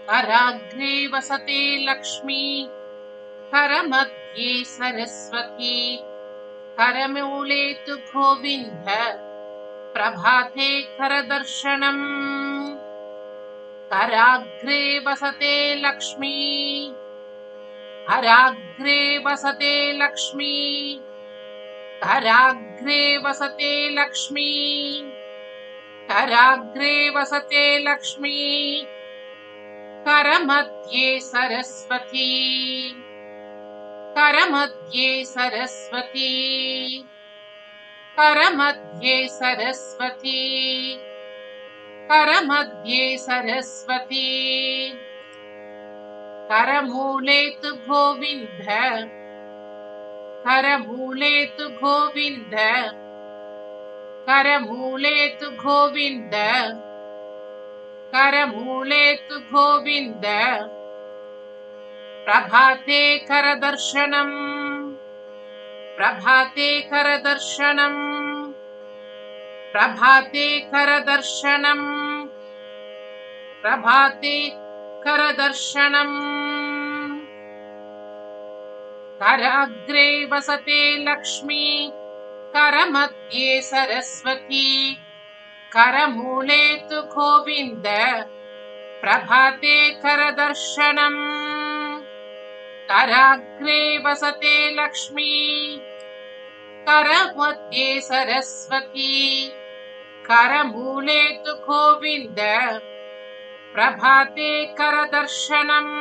कराग्रे वसते लक्ष्मी करमध्ये सरस्वती करमूले तु गोविन्द प्रभाते करदर्शनम् कराग्रे वसते लक्ष्मी कराग्रे वसते लक्ष्मी कराग्रे वसते लक्ष्मी कराग्रे वसते लक्ष्मी करमध्ये सरस्वती करमध्ये सरस्वती करमध्ये सरस्वती करमध्ये सरस्वती करमूले तु गोविन्द करमूले तु गोविन्द करमूले तु गोविन्द करमूले तु गोविन्द प्रभाते करदर्शनम् प्रभाते करदर्शनम् प्रभाते करदर्शनम् प्रभाते करदर्शनम् कराग्रे वसते लक्ष्मी करमध्ये सरस्वती करमूले तु गोविन्द प्रभाते करदर्शनम् कराग्रे वसते लक्ष्मी करमध्ये सरस्वती करमूले तु गोविन्द प्रभाते करदर्शनम्